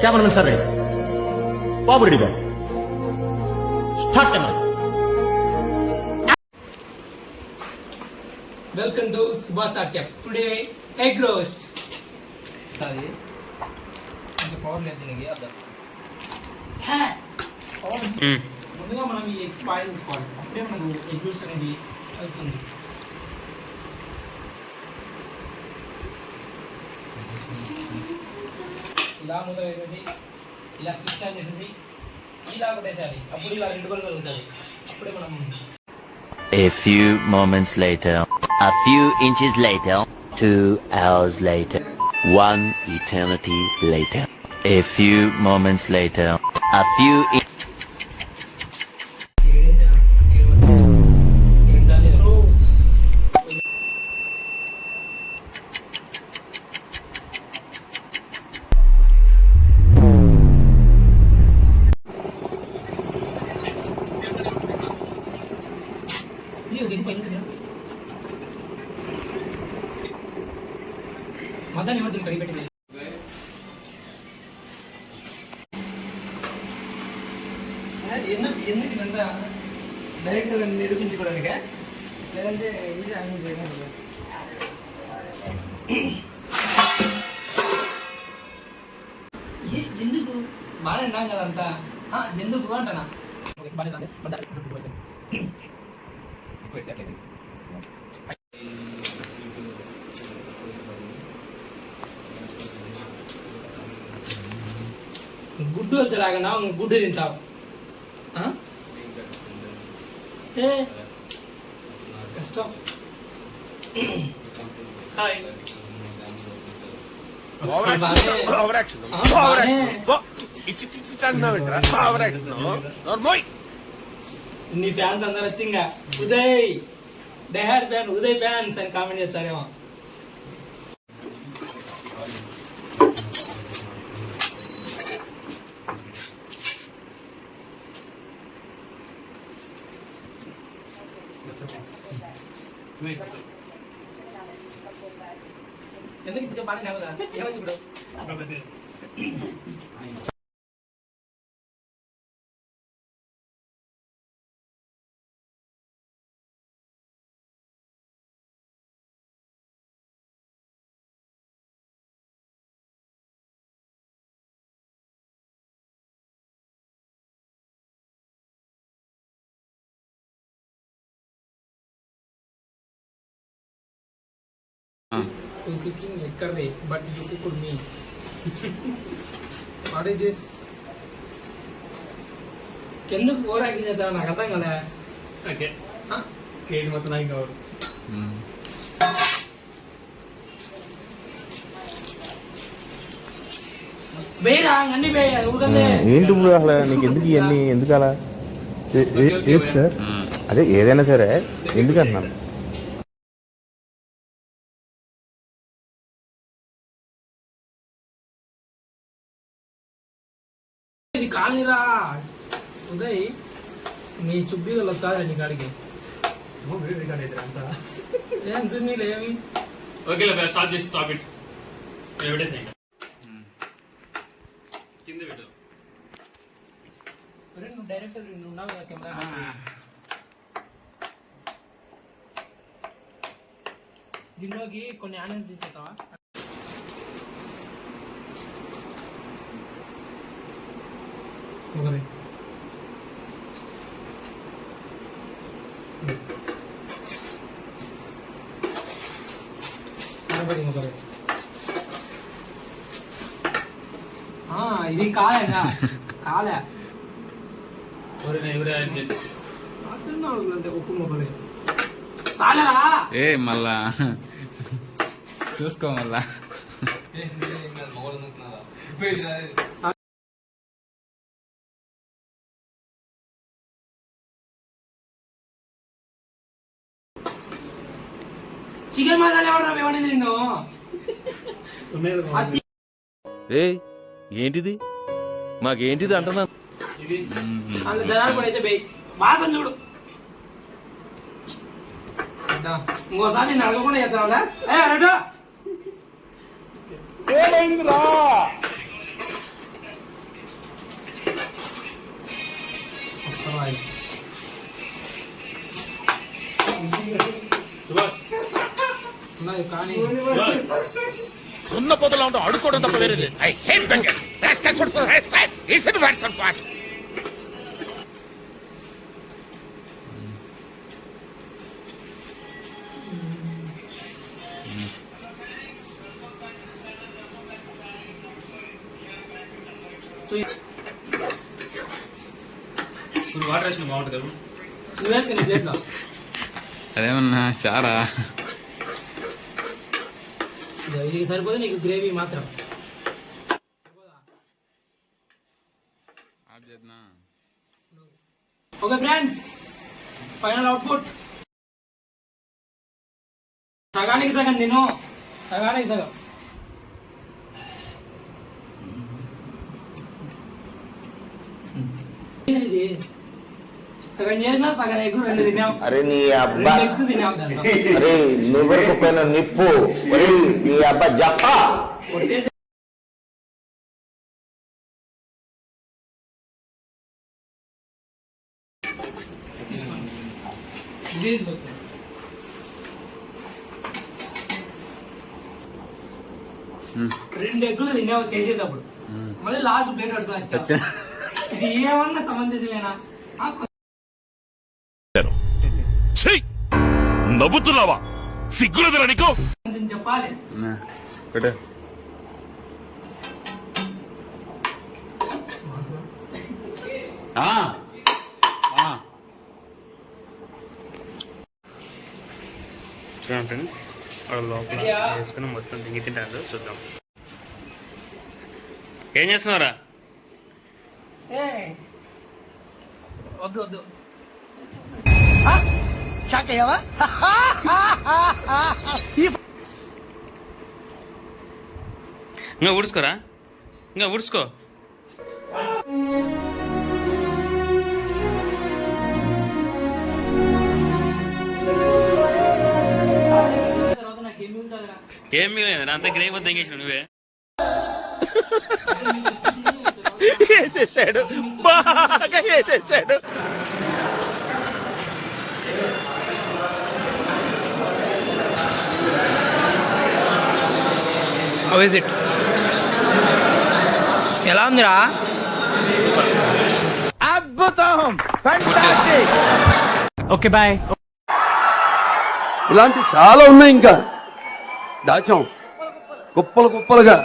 Cameraman sir ready, బాబు ready బాబు, start camera. Welcome to Subhash R chef. Today egg roast. అది కొంచెం power లేదు దీనికి అర్థం. ముందుగా మనం ఈ ఎగ్స్ బాయిల్ చేసుకోవాలి, అప్పుడే మనకు ఎగ్ రోస్ట్ అనేది అవుతుంది. ఇలా మూత వేసేసి ఇలా స్విచ్ ఆన్ చేసేసి ఇలా కొట్టేసేయాలి, అప్పుడు ఇలా రెండు పనులు కలుగుతాయి. అప్పుడే మనం A few moments later, a few inches later, 2 hours later, 1 eternity later, a few moments later, a few మధ్యాహ్నం ఎవరు కడిగి పెట్టింది. ఎందుకు ఇదంతా డైరెక్ట్ నిరూపించుకోవడానికే, లేదంటే ఇది యాంగిల్ చేయడానికి? ఎందుకు బాగానే ఉన్నాం కదంతా, ఎందుకు అంటానా? గుడ్డు వచ్చేలాగా గుడ్డు తింటావు. కష్టం. నీ ఫ్యాన్స్ అందరు వచ్చి ఇంకా Uday diehard fan, Uday fans అని కామెంట్ చేస్తారేమో. ఎందుకు ఇది చెప్పాలి కదా, ఏమైంది ఇప్పుడు? You cooking egg curry, but you cooked me. What is this? ఎందుకు కూర చేస్తావు నాకు అర్థం కదా. ఓకే కేక్ మొత్తం నాకు కావాలి. బేరా అన్ని ఏంటి ఇప్పుడు అసలు నీకు ఎందుకు ఇవన్నీ ఎందుకు అలా? ఏంటి సార్, అదే ఏదైనా సరే ఎందుకు అంటున్నాను. ఇది కాలనీరా ఉదయ్, నీ చుబ్బీలు వచ్చారు నీ కాడికి. ఏం చున్నీలు ఏమి? ఓకే స్టార్ట్ చేసి స్టాప్ ఇట్. కింద పెట్టు. నువ్వు డైరెక్టర్ ఉన్నావు కదా కెమెరా. దీనిలోకి కొన్ని ఆనియన్స్ తీసుకొస్తావా? ఒకరి ఇది కాలేగా కాలే ఉప్పు మొక్కలు చాలరా. ఏ మళ్ళా చూసుకో మళ్ళా. చికెన్ మసాలా ఎవరు ఏమనేది నిన్ను? ఏంటిది మాకేంటిది అంటున్నా. అందులో ధనాలు కూడా అయితే బే వాసన చూడు. ఇంకోసారి నేను అడగకుండా చేస్తాను. సున్న పొదలో ఉంటాం అడుకోవడం తప్ప వేరే లేదు. I hate beggars. That's what for right. Listen to what. ఇప్పుడు వాటర్ వేసిన బాగుంటుంది నువ్వు వేసుకుని ప్లేట్లో అదేమన్నా చారా ఇది సరిపోదు నీకు గ్రేవీ మాత్రం. ఓకే ఫ్రెండ్స్, ఫైనల్ అవుట్పుట్ సగానికి సగం తిను, సగానికి సగం. ఇది సగం చేసినా సగం ఎగ్గు 2 తిన్నావు. అరే నీ అబ్బా, 2 ఎగ్స్ తిన్నావు దాంట్లో. అరే నువ్వు పైన నిప్పు, అరే నీ అబ్బా జప్పా. కొట్టేసి రెండు ఎగ్గులు తిన్నావు చేసేటప్పుడు, మళ్ళీ లాస్ట్ ప్లేట్ పట్టుకుని ఇది ఏమన్నా సమంజసమేనా? నవ్వుతున్నావా? సిగ్గులేదురా నీకు? కొంచెం చెప్పాలి. చూడండి ఫ్రెండ్స్, వాడు లోపల వేసుకుని మొత్తం దిగి తింటారు. చూద్దాం ఏం చేస్తున్నారా. వద్దు వద్దు, ఇంకా ఊడ్చుకోరా, ఇంకా ఊడ్చుకో. తర్వాత నాకు ఏం మిగులుతుందిరా? ఏం మిగిలింది అంత గ్రేవ్ వద్ద ఎంగేసిన నువ్వే. వేసేసాడు, బాగా వేసేసాడు. How is it? ఎలా ఉందిరా? అద్భుతం, ఫ్యాంటాస్టిక్. Okay bye. ఇలాంటి చాలా ఉన్నాయి, ఇంకా దాచాం కుప్పలు కుప్పలుగా.